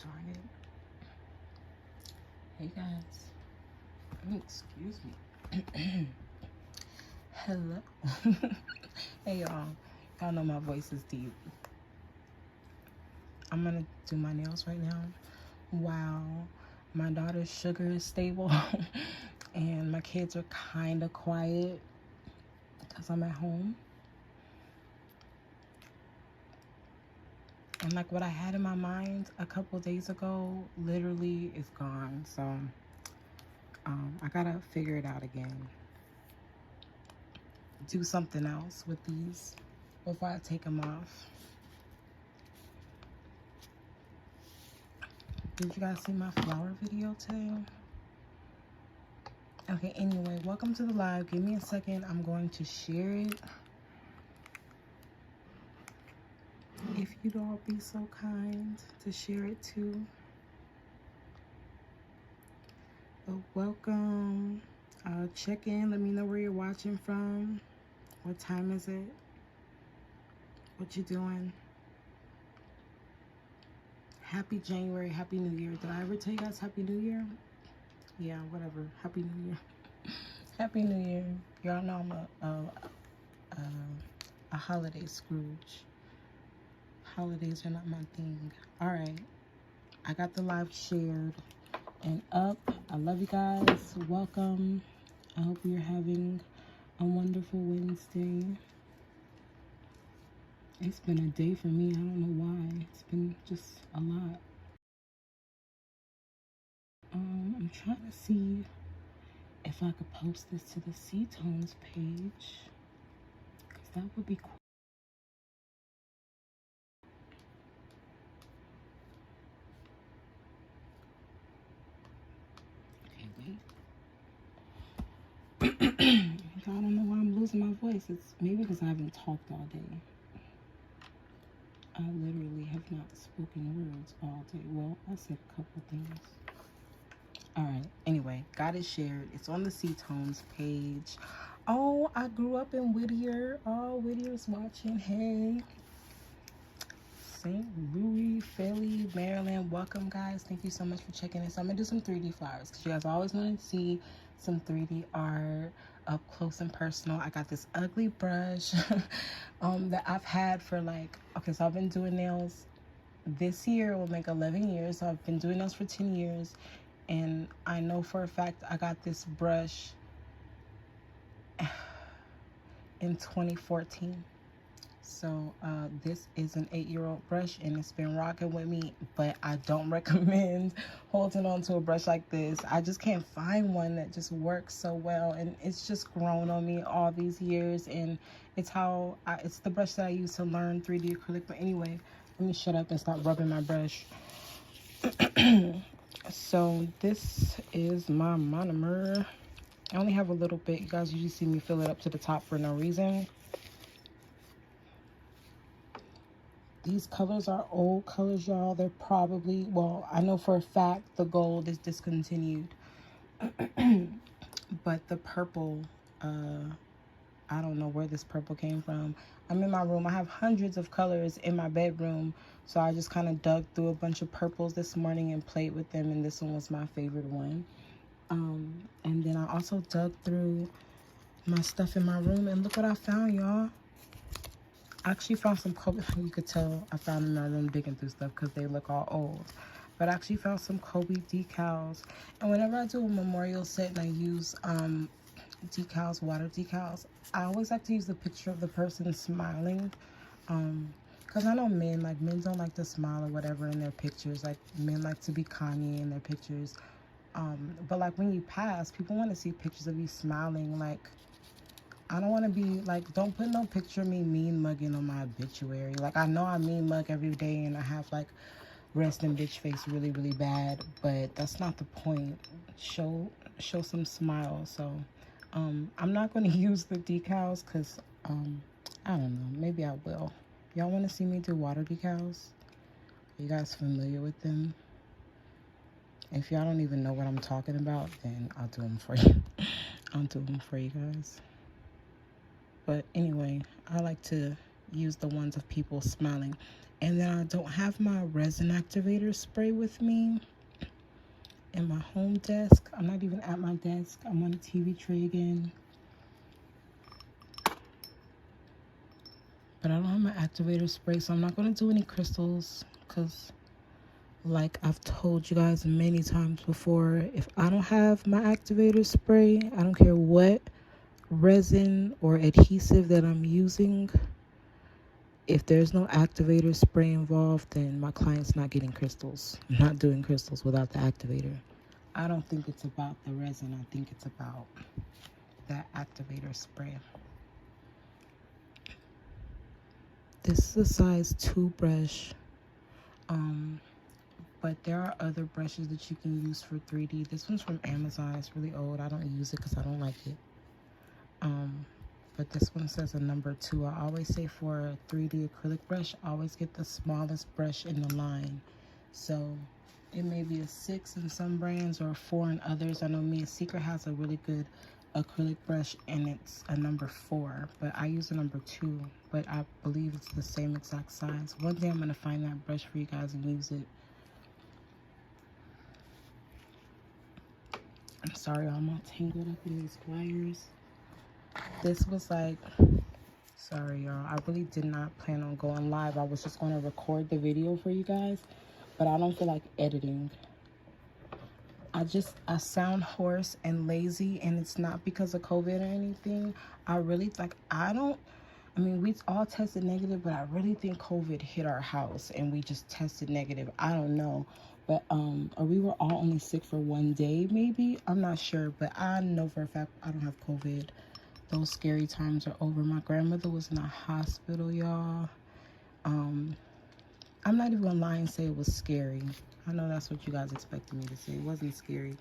darn it. Hey guys. Excuse me. Hello. Hey y'all. Y'all know my voice is deep. I'm gonna do my nails right now while my daughter's sugar is stable and my kids are kind of quiet because I'm at home. And like what I had in my mind a couple days ago literally is gone. So I gotta figure it out again. Do something else with these before I take them off. Did you guys see my flower video today? Okay, anyway, welcome to the live. Give me a second. I'm going to share it. If you'd all be so kind to share it too. But welcome. Check in. Let me know where you're watching from. What time is it? What you doing? Happy January. Happy New Year. Did I ever tell you guys Happy New Year? Yeah, whatever. Happy New Year. Happy New Year. Y'all know I'm a holiday Scrooge. Holidays are not my thing. All right. I got the live shared and up. I love you guys. Welcome. I hope you're having a wonderful Wednesday. It's been a day for me. I don't know why. It's been just a lot. I'm trying to see if I could post this to the Sea Tonez page, because that would be cool. Okay, wait. I don't know why I'm losing my voice. It's maybe because I haven't talked all day. I literally have not spoken words all day. Well, I said a couple things. All right. Anyway, got it shared. It's on the Sea Tonez page. Oh, I grew up in Whittier. Oh, Whittier's watching. Hey. St. Louis, Philly, Maryland. Welcome, guys. Thank you so much for checking in. So I'm going to do some 3D flowers because you guys always want to see some 3D art up close and personal. I got this ugly brush that I've had for like, okay, so I've been doing nails. This year will make 11 years. So I've been doing nails for 10 years. And I know for a fact I got this brush in 2014. So this is an 8-year-old brush and it's been rocking with me, but I don't recommend holding on to a brush like this. I just can't find one that just works so well, and it's just grown on me all these years, and it's it's the brush that I use to learn 3D acrylic. But anyway, let me shut up and stop rubbing my brush. So this is my monomer. I only have a little bit. You guys usually see me fill it up to the top for no reason. These colors are old colors, y'all. They're probably, well, I know for a fact the gold is discontinued. But the purple, I don't know where this purple came from. I'm in my room. I have hundreds of colors in my bedroom. So I just kind of dug through a bunch of purples this morning and played with them. And this one was my favorite one. And then I also dug through my stuff in my room. And look what I found, y'all. I actually found some Kobe. You could tell I found them in my room digging through stuff because they look all old. But I actually found some Kobe decals. And whenever I do a memorial set and I use decals, water decals, I always like to use the picture of the person smiling. Because I know men don't like to smile or whatever in their pictures. Like, men like to be Kanye in their pictures. But like when you pass, people want to see pictures of you smiling. Like, I don't want to be like, don't put no picture of me mean mugging on my obituary. Like, I know I mean mug every day and I have like resting bitch face really, really bad, but that's not the point. Show some smile. So I'm not going to use the decals because I don't know, maybe I will. Y'all want to see me do water decals? Are you guys familiar with them? If y'all don't even know what I'm talking about, then I'll do them for you. I'll do them for you guys. But anyway, I like to use the ones of people smiling. And then I don't have my resin activator spray with me in my home desk. I'm not even at my desk. I'm on a TV tray again. But I don't have my activator spray, so I'm not going to do any crystals because, like I've told you guys many times before, if I don't have my activator spray, I don't care what resin or adhesive that I'm using. If there's no activator spray involved, then my client's not getting crystals. I'm not doing crystals without the activator. I don't think it's about the resin. I think it's about that activator spray. This is a size 2 brush. But there are other brushes that you can use for 3D. This one's from Amazon. It's really old. I don't use it because I don't like it. But this one says a number 2. I always say for a 3D acrylic brush, always get the smallest brush in the line. So it may be a 6 in some brands or a 4 in others. I know Mia Secret has a really good acrylic brush and it's a number 4, but I use a number 2, but I believe it's the same exact size. One day I'm going to find that brush for you guys and use it. I'm sorry, I'm all tangled up in these wires. This was like, sorry y'all, I really did not plan on going live. I was just going to record the video for you guys, but I don't feel like editing. I sound hoarse and lazy, and it's not because of COVID or anything. We all tested negative, but I really think COVID hit our house and we just tested negative. I don't know. But or we were all only sick for 1 day, maybe. I'm not sure, but I know for a fact I don't have COVID. Those scary times are over. My grandmother was in a hospital, y'all. I'm not even gonna lie and say it was scary. I know that's what you guys expected me to say. It wasn't scary.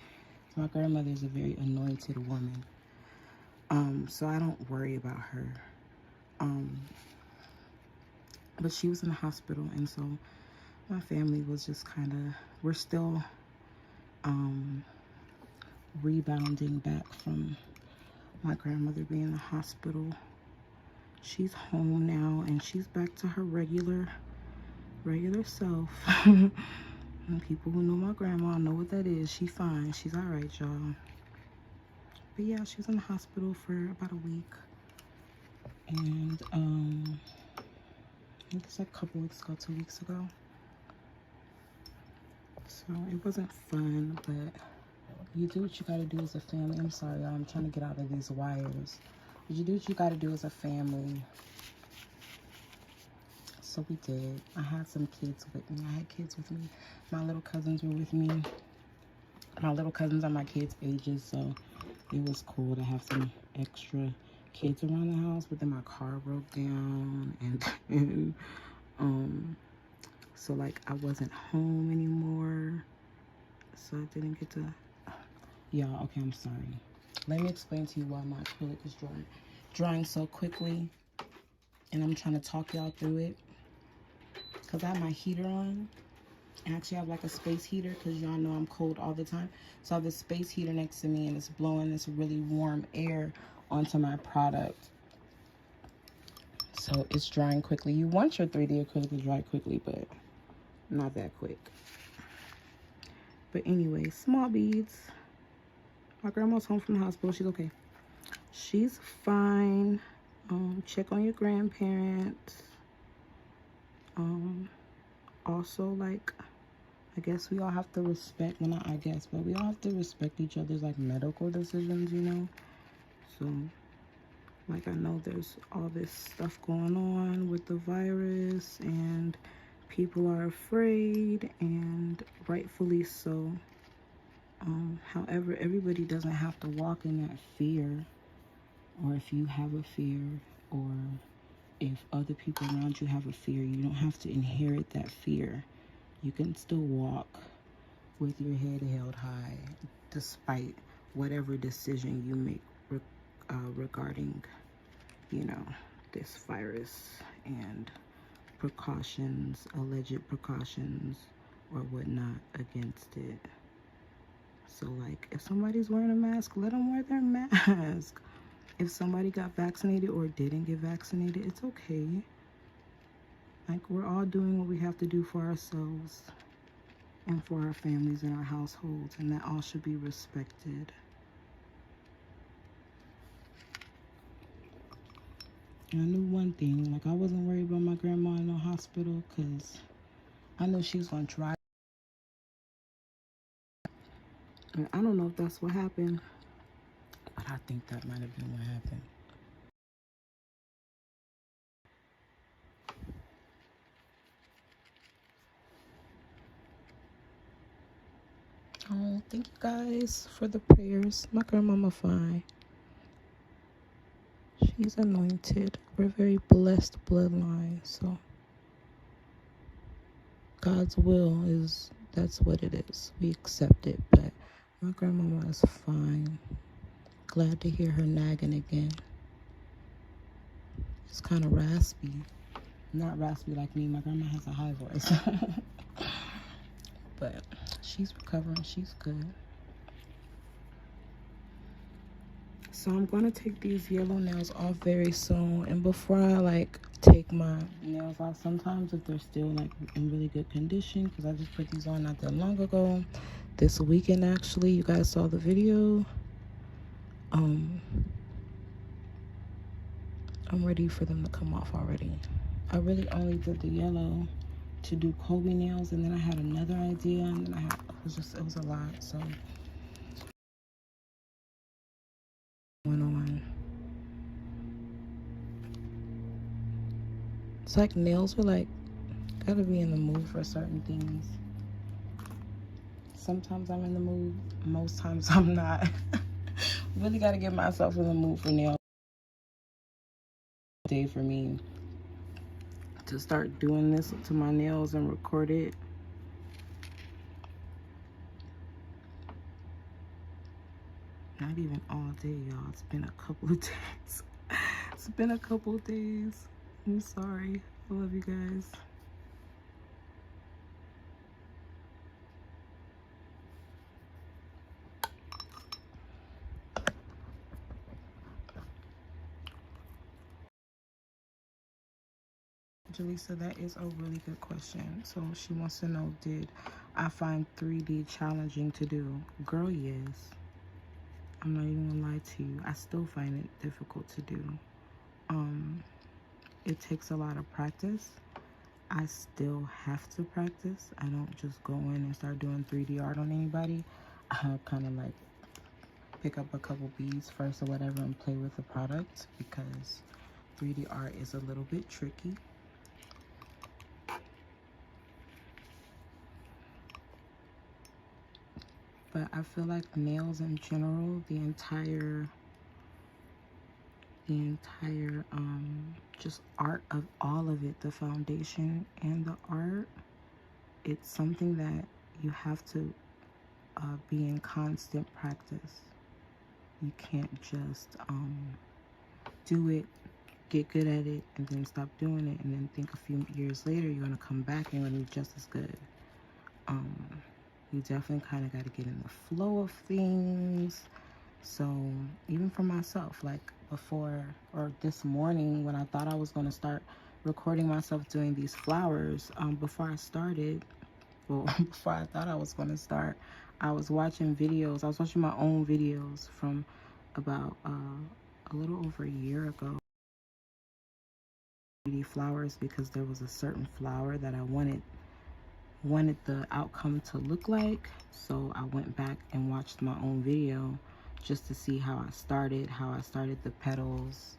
My grandmother is a very anointed woman. So I don't worry about her. But she was in the hospital, and so my family was just kind of, we're still rebounding back from my grandmother being in the hospital. She's home now, and she's back to her regular self. And people who know my grandma know what that is. She's fine. She's all right, y'all. But yeah, she was in the hospital for about a week. And I think it's like a couple weeks ago, 2 weeks ago. So it wasn't fun, but you do what you gotta do as a family. I'm sorry, y'all. I'm trying to get out of these wires. But you do what you gotta do as a family. So we did. I had some kids with me. I had kids with me. My little cousins were with me. My little cousins are my kids' ages, so it was cool to have some extra kids around the house. But then my car broke down, and so like I wasn't home anymore, so I didn't get to. Y'all, okay, I'm sorry. Let me explain to you why my acrylic is drying so quickly, and I'm trying to talk y'all through it. Because I have my heater on. I actually have like a space heater because y'all know I'm cold all the time. So I have this space heater next to me, and it's blowing this really warm air onto my product. So it's drying quickly. You want your 3D acrylic to dry quickly, but not that quick. But anyway, small beads. My grandma's home from the hospital. She's okay. She's fine. Check on your grandparents. Also, like, I guess we all have to respect, well, not I guess, but we all have to respect each other's, like, medical decisions, you know? So, like, I know there's all this stuff going on with the virus, and people are afraid, and rightfully so. However, everybody doesn't have to walk in that fear, or if you have a fear, or if other people around you have a fear, you don't have to inherit that fear. You can still walk with your head held high despite whatever decision you make regarding, you know, this virus and precautions, alleged precautions or whatnot against it. So like, if somebody's wearing a mask, let them wear their mask. If somebody got vaccinated or didn't get vaccinated, it's okay. Like, we're all doing what we have to do for ourselves and for our families and our households, and that all should be respected. And I knew one thing, like, I wasn't worried about my grandma in the hospital because I know she was going to try. And I don't know if that's what happened, but I think that might have been what happened. Oh, thank you guys for the prayers. My grandmama fine. She's anointed. We're a very blessed bloodline, so God's will is, that's what it is. We accept it, but my grandmama is fine. Glad to hear her nagging again. It's kind of raspy. Not raspy like me. My grandma has a high voice. But she's recovering. She's good. So I'm going to take these yellow nails off very soon. And before I, like, take my nails off, sometimes if they're still, like, in really good condition, because I just put these on not that long ago. This weekend, actually. You guys saw the video. I'm ready for them to come off already. I really only did the yellow to do Kobe nails, and then I had another idea, and then it was a lot, so went on. It's like nails are like, gotta be in the mood for certain things. Sometimes I'm in the mood, most times I'm not. Really gotta get myself in the mood for nails. Day for me to start doing this to my nails and record it. Not even all day, y'all. It's been a couple of days. It's been a couple of days. I'm sorry. I love you guys. Jaleesa, that is a really good question. So she wants to know, did I find 3D challenging to do? Girl, yes. I'm not even gonna lie to you. I still find it difficult to do. It takes a lot of practice. I still have to practice. I don't just go in and start doing 3D art on anybody. I kind of like pick up a couple beads first or whatever and play with the product, because 3D art is a little bit tricky. But I feel like nails in general, the entire just art of all of it, the foundation and the art, it's something that you have to be in constant practice. You can't just do it, get good at it, and then stop doing it, and then think a few years later you're gonna come back and you're gonna be just as good. You definitely kind of got to get in the flow of things. So even for myself, like before, or this morning when I thought I was going to start recording myself doing these flowers, before I started, well, before I thought I was going to start, I was watching videos. I was watching my own videos from about a little over a year ago. Flowers, because there was a certain flower that I wanted the outcome to look like. So I went back and watched my own video just to see how I started the petals.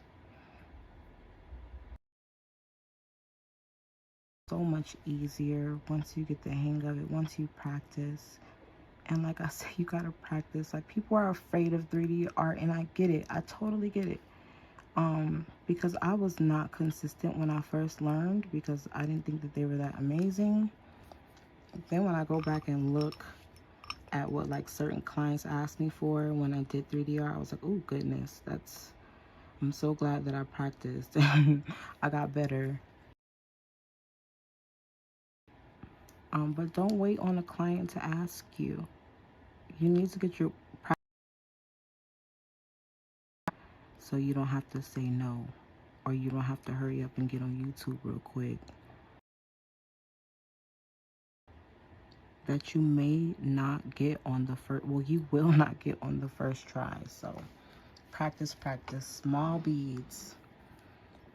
So much easier once you get the hang of it, once you practice. And like I said, you gotta practice. Like, people are afraid of 3D art, and I get it. I totally get it. Because I was not consistent when I first learned, because I didn't think that they were that amazing. Then when I go back and look at what like certain clients asked me for when I did 3D art, I was like, oh goodness, I'm so glad that I practiced. I got better. But don't wait on a client to ask you. You need to get your practice so you don't have to say no, or you don't have to hurry up and get on YouTube real quick. that you may not get on the first, well, you will not get on the first try. So practice, practice. Small beads.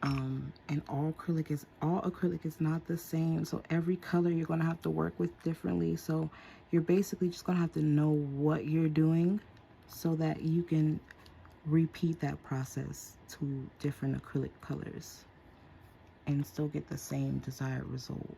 And all acrylic is not the same, so every color you're going to have to work with differently. So you're basically just going to have to know what you're doing so that you can repeat that process to different acrylic colors and still get the same desired result.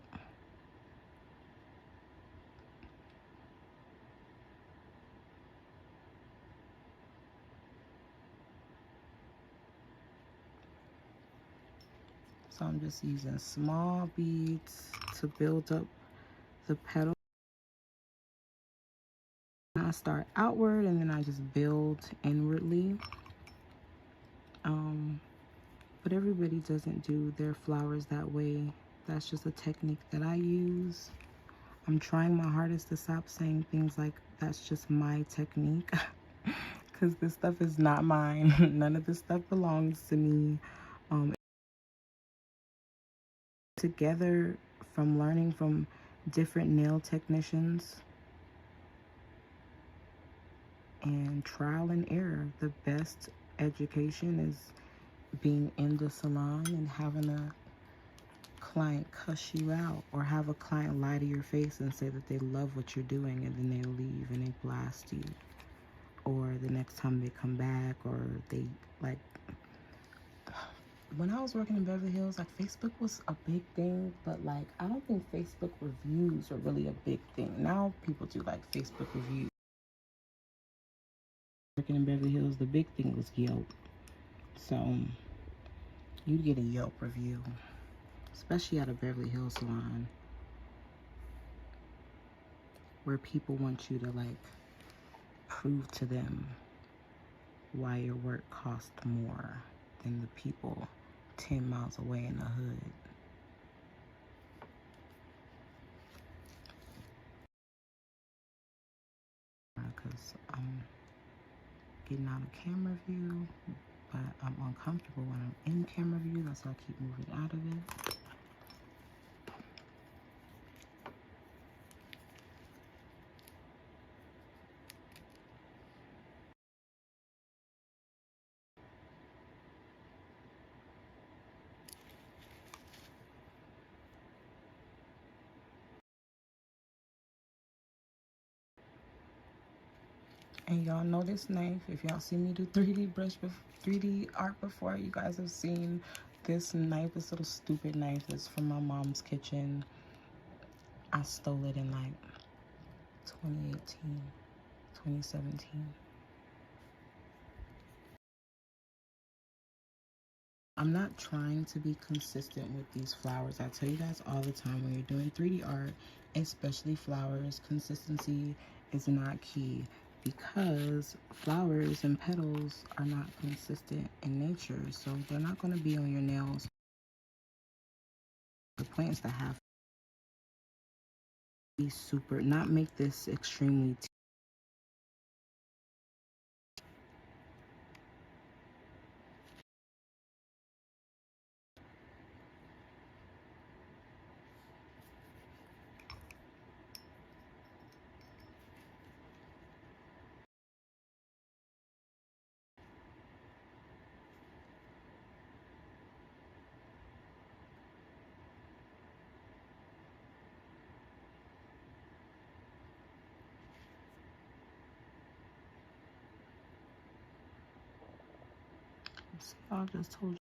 So I'm just using small beads to build up the petal. I start outward and then I just build inwardly. But everybody doesn't do their flowers that way. That's just a technique that I use. I'm trying my hardest to stop saying things like that's just my technique, because this stuff is not mine. None of this stuff belongs to me. Together from learning from different nail technicians and trial and error. The best education is being in the salon and having a client cuss you out, or have a client lie to your face and say that they love what you're doing, and then they leave and they blast you, or the next time they come back, or they like, when I was working in Beverly Hills, like, Facebook was a big thing, but like, I don't think Facebook reviews are really a big thing. Now people do like Facebook reviews. Working in Beverly Hills, the big thing was Yelp. So you'd get a Yelp review, especially at a Beverly Hills salon, where people want you to like prove to them why your work costs more than the people 10 miles away in the hood. Because I'm getting out of camera view, but I'm uncomfortable when I'm in camera view. That's why I keep moving out of it. And y'all know this knife. If y'all see me do 3D art before, you guys have seen this knife, this little stupid knife that's from my mom's kitchen. I stole it in like 2018, 2017. I'm not trying to be consistent with these flowers. I tell you guys all the time, when you're doing 3D art, especially flowers, consistency is not key, because flowers and petals are not consistent in nature. So they're not going to be on your nails. The plants that have to be super, not make this extremely I just told you.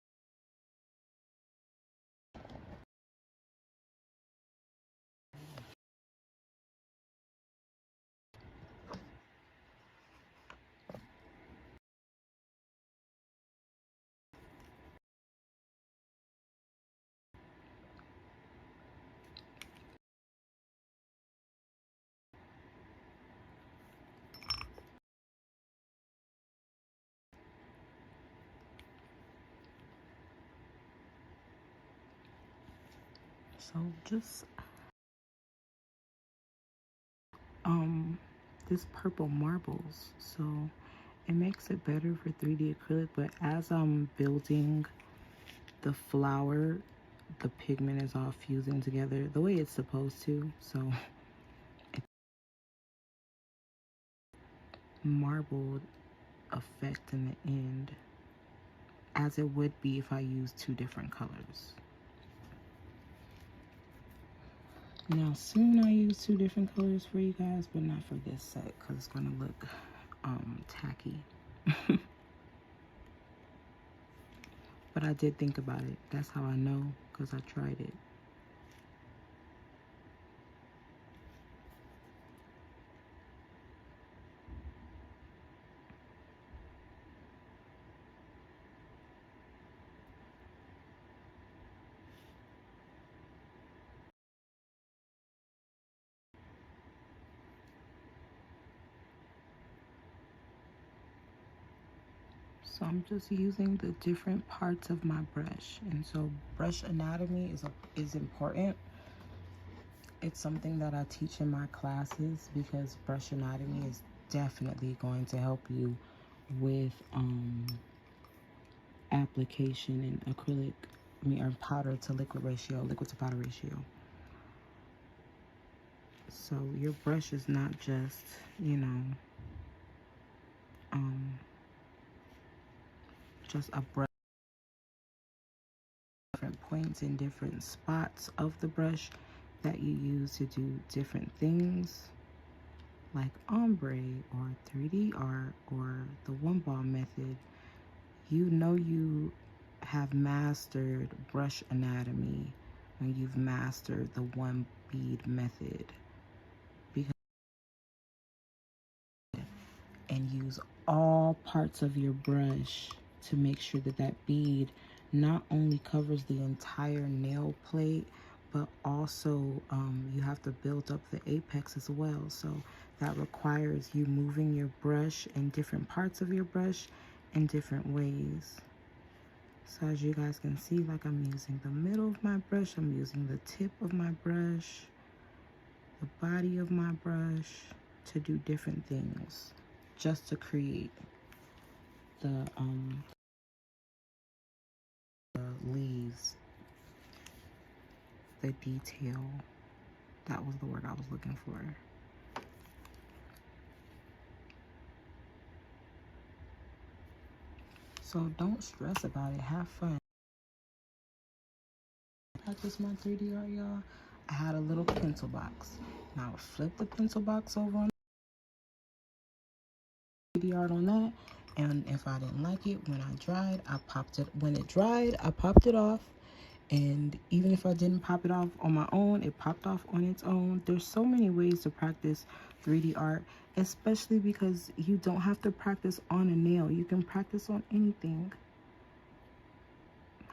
So just this purple marbles, so it makes it better for 3D acrylic. But as I'm building the flower, the pigment is all fusing together the way it's supposed to, so marbled effect in the end, as it would be if I used two different colors. Now soon I'll use two different colors for you guys, but not for this set because it's gonna look tacky. But I did think about it. That's how I know, because I tried it. So I'm just using the different parts of my brush. And so brush anatomy is important. It's something that I teach in my classes because brush anatomy is definitely going to help you with application in acrylic, or powder to liquid ratio, liquid to powder ratio. So your brush is not just, you know, just a brush. Different points in different spots of the brush that you use to do different things, like ombre or 3D art or the one ball method. You know you have mastered brush anatomy when you've mastered the one bead method, because and use all parts of your brush to make sure that that bead not only covers the entire nail plate, but also you have to build up the apex as well. So that requires you moving your brush and different parts of your brush in different ways. So as you guys can see, like I'm using the middle of my brush, I'm using the tip of my brush, the body of my brush to do different things, just to create the leaves, the detail. That was the word I was looking for. So don't stress about it, have fun. Practice my 3D art, y'all. I had a little pencil box. Now I would flip the pencil box over on 3D art on that, and if I didn't like it when I dried, I popped it. When it dried, I popped it off. And even if I didn't pop it off on my own, it popped off on its own. There's so many ways to practice 3D art, especially because you don't have to practice on a nail. You can practice on anything.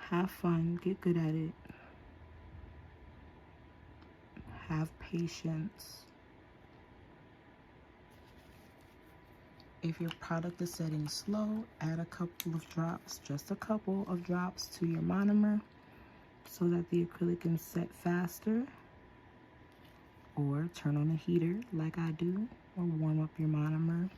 Have fun, get good at it. Have patience. If your product is setting slow, add a couple of drops, just a couple of drops to your monomer so that the acrylic can set faster. Or turn on a heater like I do, or warm up your monomer.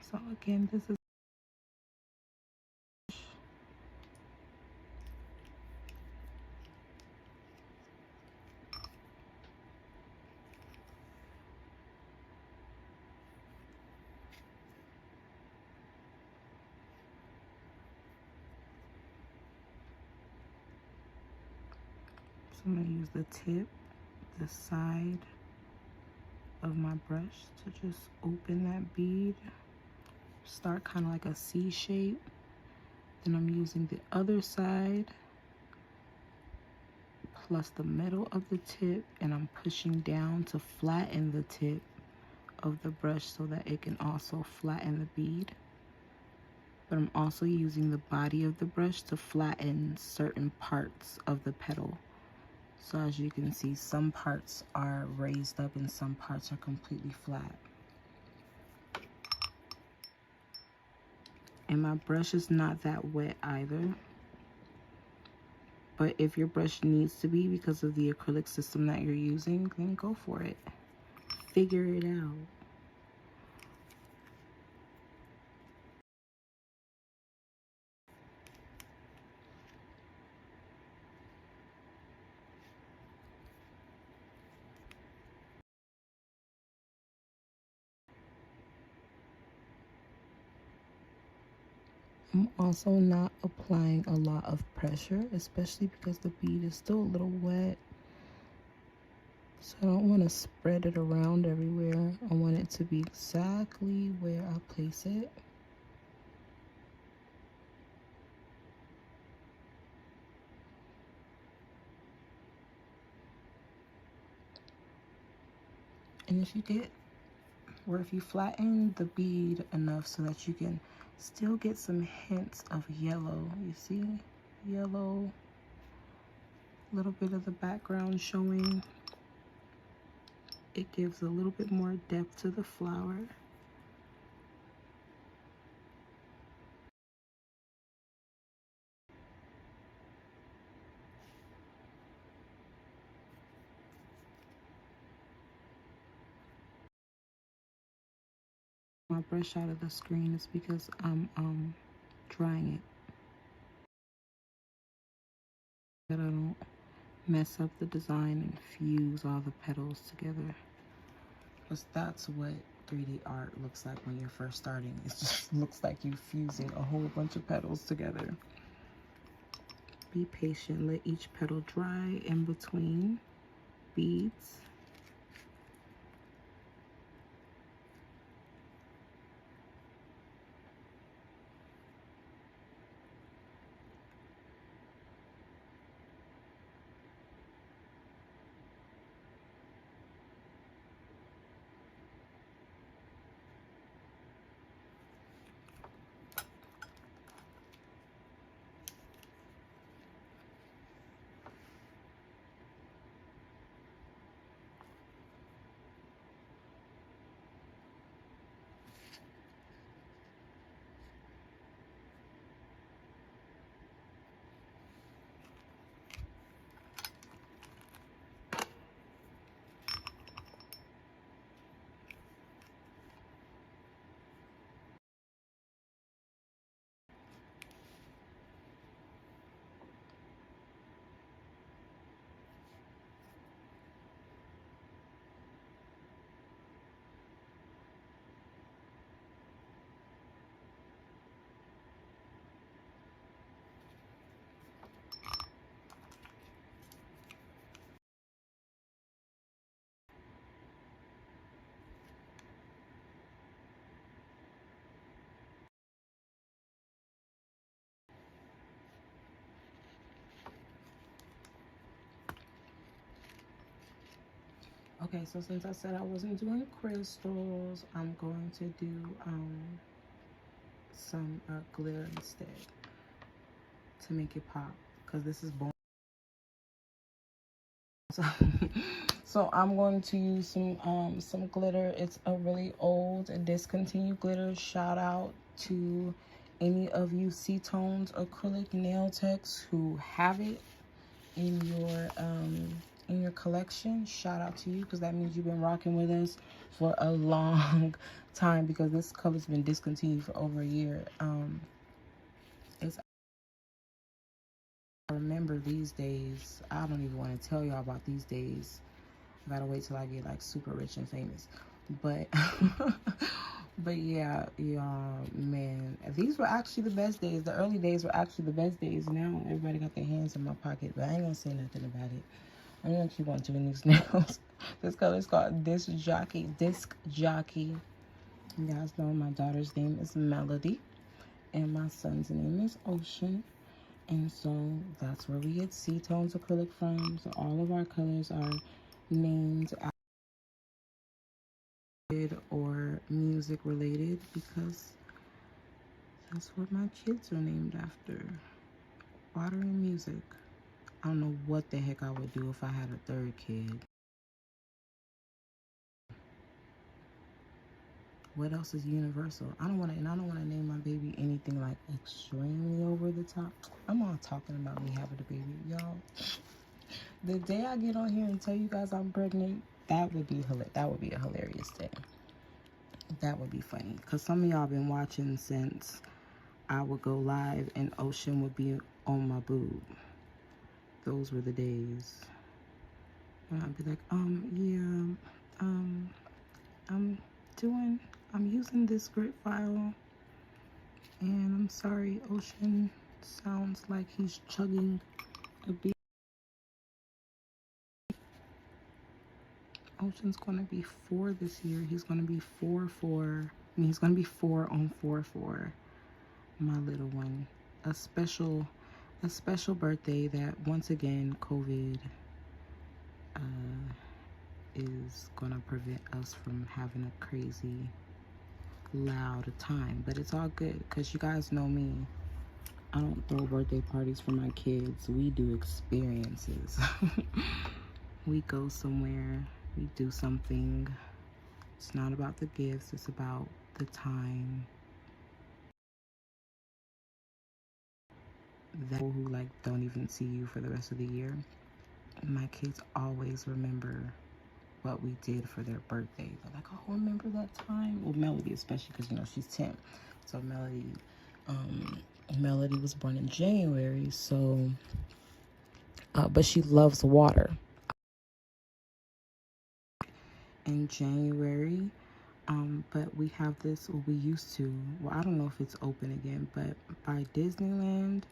So again, this is I'm going to use the tip, the side of my brush to just open that bead. Start kind of like a C shape. Then I'm using the other side plus the middle of the tip, and I'm pushing down to flatten the tip of the brush so that it can also flatten the bead. But I'm also using the body of the brush to flatten certain parts of the petal. So as you can see, some parts are raised up and some parts are completely flat. And my brush is not that wet either. But if your brush needs to be because of the acrylic system that you're using, then go for it. Figure it out. I'm also not applying a lot of pressure, especially because the bead is still a little wet. So I don't want to spread it around everywhere. I want it to be exactly where I place it. And if you get, or if you flatten the bead enough so that you can still get some hints of yellow, you see? Yellow, a little bit of the background showing. It gives a little bit more depth to the flower. My brush out of the screen is because I'm drying it. That I don't mess up the design and fuse all the petals together. Because that's what 3D art looks like when you're first starting. It just looks like you fusing a whole bunch of petals together. Be patient, let each petal dry in between beads. Okay, so since I said I wasn't doing crystals, I'm going to do some glitter instead to make it pop, because this is boring. So, so I'm going to use some glitter. It's a really old and discontinued glitter. Shout out to any of you Sea Tonez Acrylic nail techs who have it in your collection. Shout out to you, because that means you've been rocking with us for a long time, because this color's been discontinued for over a year. It's I remember these days. I don't even want to tell y'all about these days. I gotta wait till I get like super rich and famous. But but yeah, man, these were actually the best days. The early days were actually the best days. Now everybody got their hands in my pocket, but I ain't gonna say nothing about it. I'm gonna keep on doing these nails. This color is called Disc Jockey. You guys know my daughter's name is Melody, and my son's name is Ocean. And so that's where we get Sea Tonez Acrylic from. So all of our colors are named or music related, because that's what my kids are named after. Water and music. I don't know what the heck I would do if I had a third kid. What else is universal? I don't want to name my baby anything like extremely over the top. I'm all talking about me having a baby, y'all. The day I get on here and tell you guys I'm pregnant, that would be a hilarious day. That would be funny, because some of y'all been watching since I would go live and Ocean would be on my boob. Those were the days. And I'd be like, yeah, I'm using this grit file, and I'm sorry, Ocean sounds like he's chugging a beer. Ocean's gonna be 4 this year. He's gonna be 4-4. I mean, he's gonna be 4 on 4-4. My little one. A special birthday that once again COVID is gonna prevent us from having a crazy loud time. But it's all good, because you guys know me. I don't throw birthday parties for my kids. We do experiences. We go somewhere, we do something. It's not about the gifts, it's about the time. That people who like don't even see you for the rest of the year, my kids always remember what we did for their birthday. They're like, oh, remember that time? Well, Melody especially, because you know she's 10. So Melody was born in January, so but she loves water. In January, but we have this, or we used to, well, I don't know if it's open again, but by Disneyland,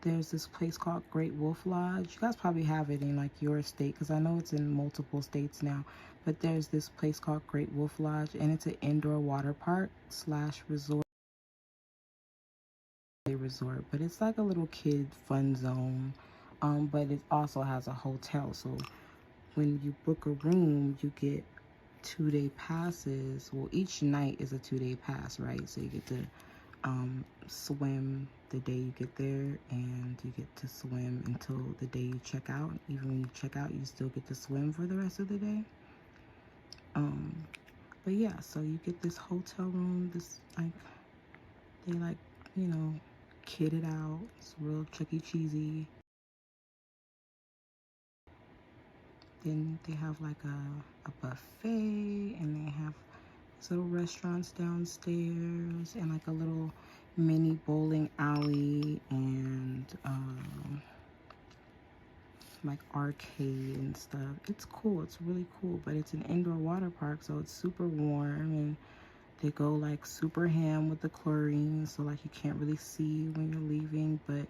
there's this place called Great Wolf Lodge. You guys probably have it in like your state, because I know it's in multiple states now, but there's this place called Great Wolf Lodge, and it's an indoor water park / resort. But it's like a little kid fun zone, but it also has a hotel. So when you book a room, you get 2-day passes. Well, each night is a 2-day pass, right? So you get to swim the day you get there, and you get to swim until the day you check out. Even when you check out, you still get to swim for the rest of the day. But yeah, so you get this hotel room, this like, they like, you know, kid it out. It's real Chuck E. Cheesy. Then they have like a buffet, and they have these little restaurants downstairs, and like a little mini bowling alley, and like arcade and stuff. It's cool. It's really cool, but it's an indoor water park, so it's super warm, and they go like super ham with the chlorine, so like you can't really see when you're leaving. But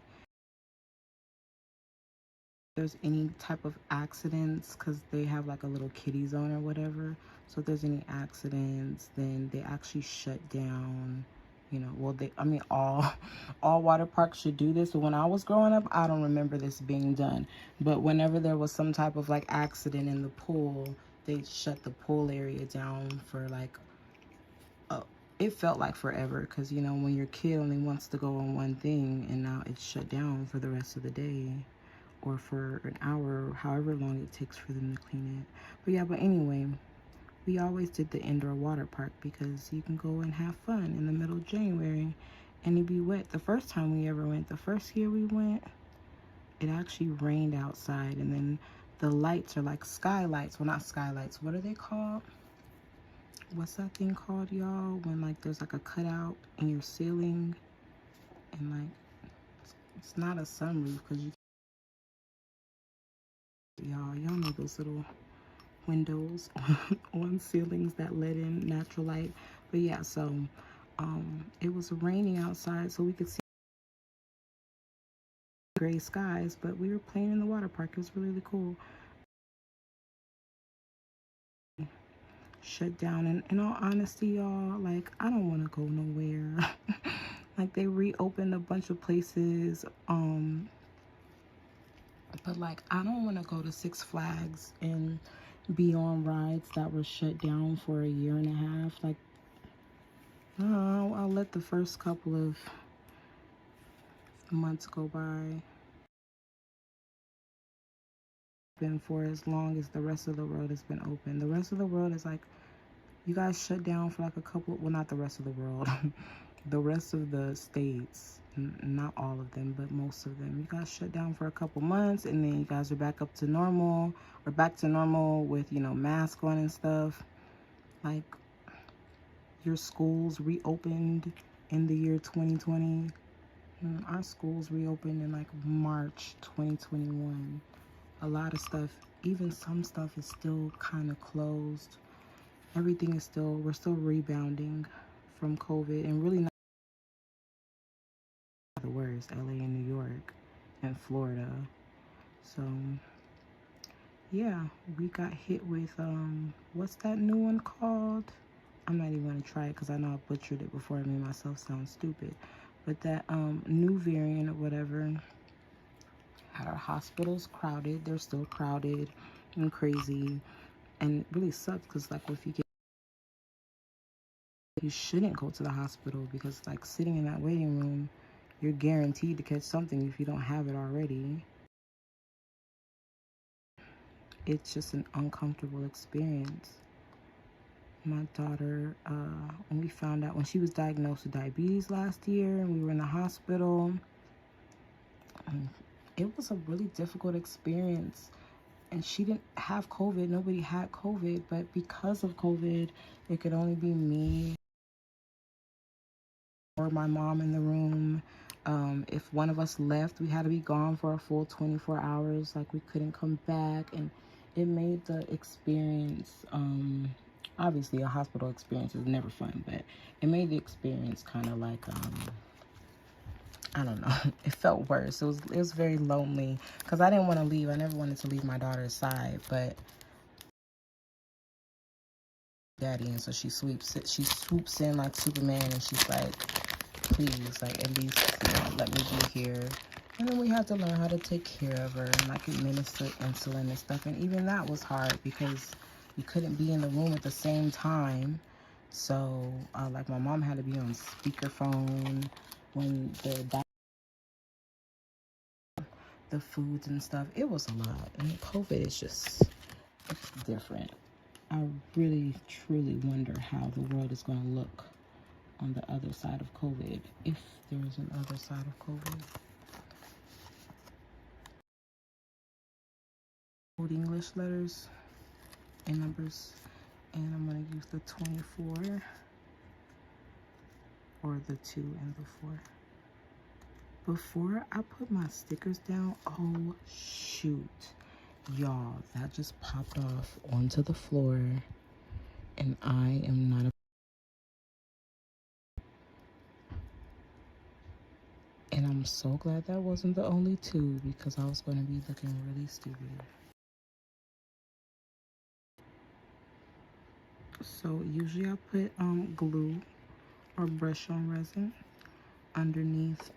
there's any type of accidents, because they have like a little kiddie zone or whatever, so if there's any accidents, then they actually shut down, you know. Well, all water parks should do this, but when I was growing up, I don't remember this being done. But whenever there was some type of like accident in the pool, they shut the pool area down for like it felt like forever, because you know, when your kid only wants to go on one thing, and now it's shut down for the rest of the day, or for an hour, however long it takes for them to clean it. But yeah, but anyway, we always did the indoor water park, because you can go and have fun in the middle of January and it'd be wet. The first time we ever went, the first year we went, it actually rained outside, and then the lights are like skylights. Well, not skylights, what are they called? What's that thing called, y'all, when like there's like a cutout in your ceiling, and like it's not a sunroof, because y'all know those little windows on ceilings that let in natural light. But yeah, so it was raining outside, so we could see gray skies, but we were playing in the water park. It was really, really cool. Shut down, and in all honesty, y'all, like, I don't want to go nowhere. Like, they reopened a bunch of places, but like, I don't want to go to Six Flags and be on rides that were shut down for a year and a half. Like, no, I'll let the first couple of months go by. Been for as long as the rest of the world has been open. The rest of the world is like You guys shut down for like a couple, well, not the rest of the world, the rest of the states, not all of them, but most of them. You guys shut down for a couple months, and then you guys are back up to normal, or back to normal with, you know, masks on and stuff. Like, your schools reopened in the year 2020. Our schools reopened in like March 2021. A lot of stuff, even some stuff is still kind of closed. Everything is still, we're still rebounding from COVID, and really not the worst, LA and New York and Florida. So yeah, we got hit with, what's that new one called? I'm not even gonna try it because I know I butchered it before I made myself sound stupid. But that new variant or whatever had our hospitals crowded. They're still crowded and crazy. And it really sucks because, like, if you get, you shouldn't go to the hospital, because, like, sitting in that waiting room, you're guaranteed to catch something if you don't have it already. It's just an uncomfortable experience. My daughter, when we found out, when she was diagnosed with diabetes last year, and we were in the hospital, it was a really difficult experience. And she didn't have COVID. Nobody had COVID, but because of COVID, it could only be me or my mom in the room. If one of us left, we had to be gone for a full 24 hours. Like, we couldn't come back, and it made the experience, obviously a hospital experience is never fun, but it made the experience kind of like, I don't know, it felt worse. It was very lonely because I didn't want to leave. I never wanted to leave my daughter's side, but daddy, and so she swoops in like Superman, and she's like, please, like, at least, you know, let me be here. And then we had to learn how to take care of her and like administer insulin and stuff, and even that was hard because you couldn't be in the room at the same time. So like, my mom had to be on speakerphone when the foods and stuff. It was a lot, and COVID is just, it's different. I really truly wonder how the world is going to look on the other side of COVID, if there is an other side of COVID. Old English letters and numbers, and I'm going to use the 24 or the 2 and the 4. Before I put my stickers down, oh shoot, y'all, that just popped off onto the floor, and I am not a, and I'm so glad that wasn't the only 2, because I was going to be looking really stupid. So usually I put glue or brush on resin underneath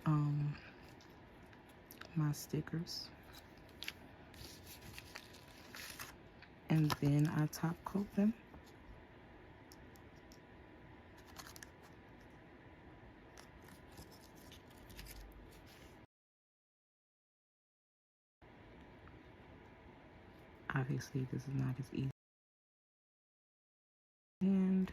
my stickers, and then I top coat them. Obviously this is not as easy, and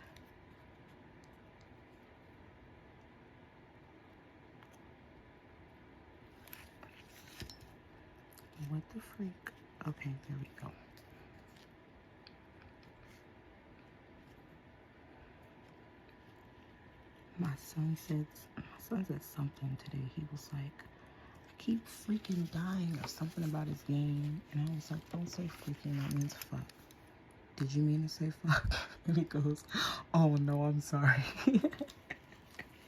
what the freak? Okay, there we go. My son said something today. He was like, I keep freaking dying, or something about his game. And I was like, don't say freaking, that means fuck. Did you mean to say fuck? And he goes, oh no, I'm sorry.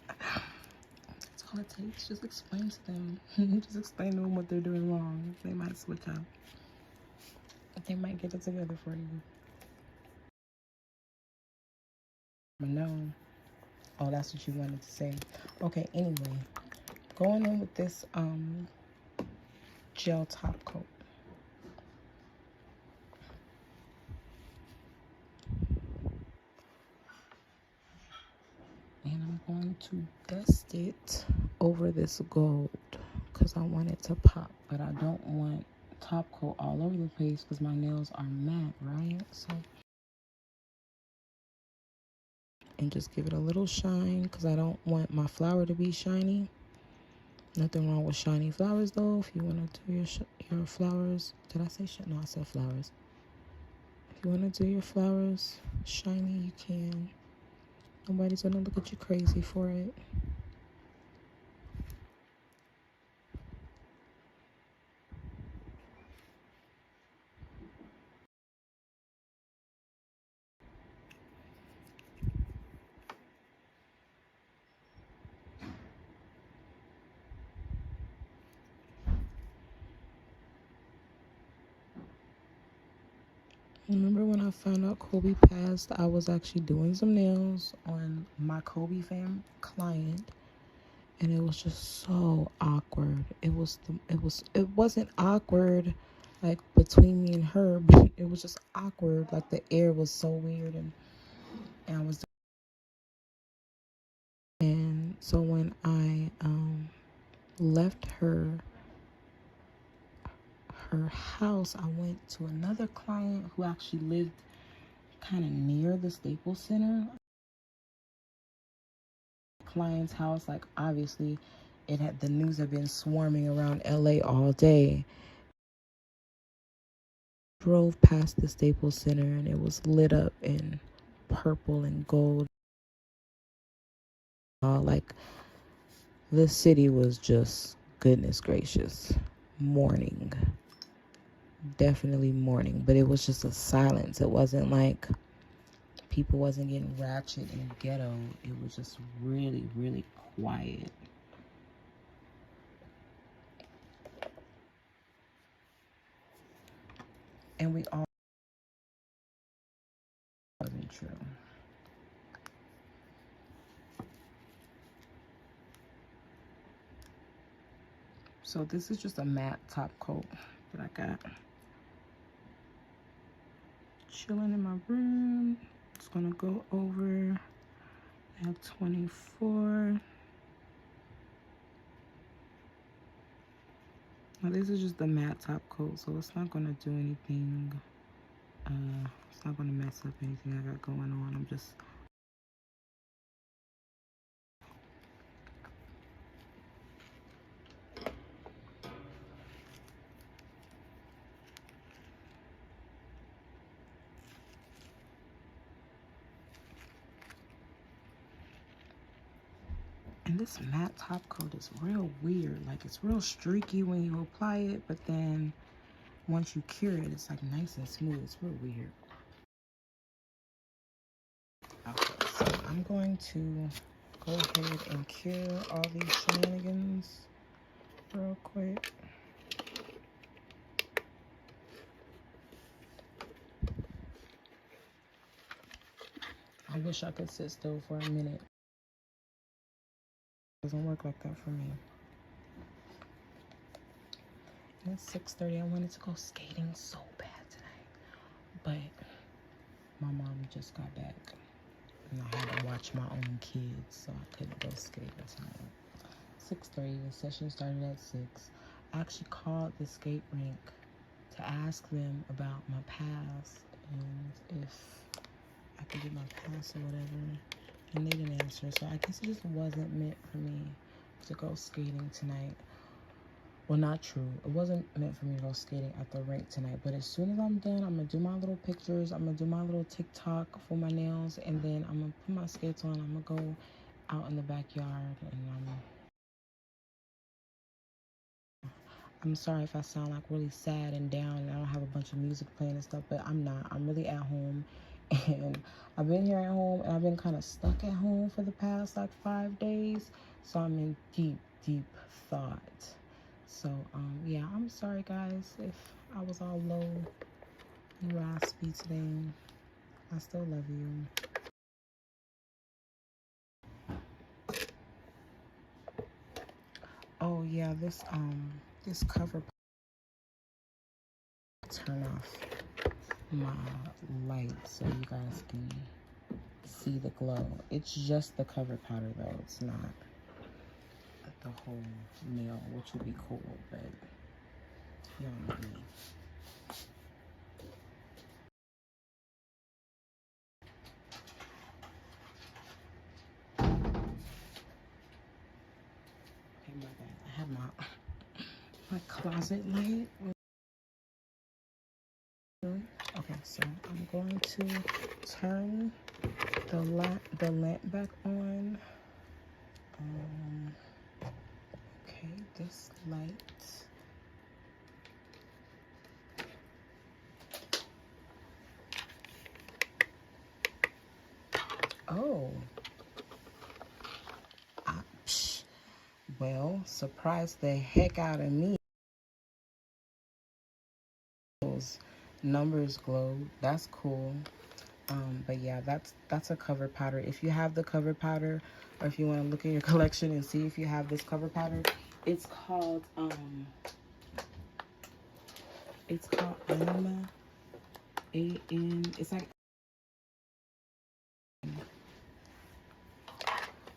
That's all it takes. Just explain to them. Just explain to them what they're doing wrong. They might switch up. They might get it together for you. No. Oh, that's what you wanted to say. Okay, anyway. Going in with this gel top coat. And I'm going to dust it over this gold because I want it to pop, but I don't want top coat all over the place because my nails are matte, right? So and just give it a little shine because I don't want my flower to be shiny. Nothing wrong with shiny flowers though. If you want to do your flowers, did I say no, I said flowers. If you want to do your flowers shiny, you can. Nobody's gonna look at you crazy for it. Remember when I found out Kobe passed, I was actually doing some nails on my Kobe fam client, and it was just so awkward. It wasn't awkward like between me and her, but it was just awkward. Like the air was so weird, and I was, and so when I left her house, I went to another client who actually lived kind of near the Staples Center. Client's house, like obviously the news had been swarming around LA all day. Drove past the Staples Center and it was lit up in purple and gold. Like the city was just, goodness gracious, mourning. Definitely mourning, but it was just a silence. It wasn't like people wasn't getting ratchet and ghetto. It was just really, really quiet. And we all wasn't true. So this is just a matte top coat that I got. Chilling in my room. It's gonna go over. I have 24. Now this is just the matte top coat, so it's not gonna do anything. It's not gonna mess up anything I got going on. I'm just and this matte top coat is real weird. Like it's real streaky when you apply it, but then once you cure it, it's like nice and smooth. It's real weird. Okay, so I'm going to go ahead and cure all these shenanigans real quick. I wish I could sit still for a minute. It doesn't work like that for me. And it's 6:30. I wanted to go skating so bad tonight, but my mom just got back and I had to watch my own kids, so I couldn't go skating tonight. 6:30. The session started at 6. I actually called the skate rink to ask them about my pass and if I could get my pass or whatever, and they didn't answer. So I guess it just wasn't meant for me to go skating tonight. Well, not true. It wasn't meant for me to go skating at the rink tonight. But as soon as I'm done, I'm going to do my little pictures. I'm going to do my little TikTok for my nails. And then I'm going to put my skates on. I'm going to go out in the backyard. And I'm sorry if I sound like really sad and down and I don't have a bunch of music playing and stuff. But I'm not. I'm really at home. And I've been here at home. And I've been kind of stuck at home for the past like 5 days. So I'm in deep, deep thought. So, yeah, I'm sorry, guys, if I was all low and raspy today. I still love you. Oh, yeah, this cover, turn off my light so you guys can see the glow. It's just the cover powder, though. It's not the whole nail, which would be cool, but you don't know me. my closet light. Okay, so I'm going to turn the lamp back on. Okay, this light. Oh, well, surprised the heck out of me. Those numbers glow. That's cool. But yeah, that's a cover powder. If you have the cover powder, or if you want to look at your collection and see if you have this cover powder, it's called Anima. It's like,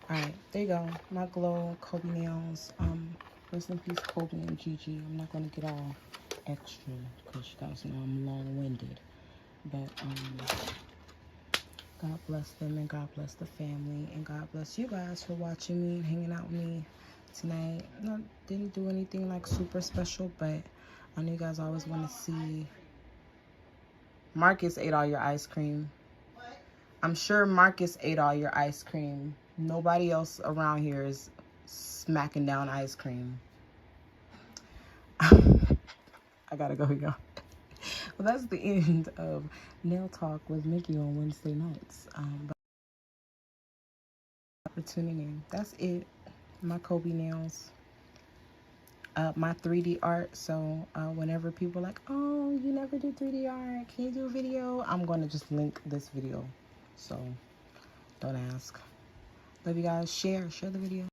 alright, there you go. My glow Kobe nails. Rest in peace Kobe and Gigi. I'm not gonna get all extra because you guys know I'm long-winded. But God bless them, and God bless the family, and God bless you guys for watching me and hanging out with me tonight. Didn't do anything like super special, but I know you guys always want to see. Marcus ate all your ice cream. I'm sure Marcus ate all your ice cream. Nobody else around here is smacking down ice cream. I gotta go, y'all. Well, that's the end of Nail Talk with Mickey on Wednesday nights. For tuning in. That's it. My Kobe nails. My 3D art. So whenever people are like, oh, you never do 3D art, can you do a video? I'm going to just link this video. So don't ask. Love you guys. Share the video.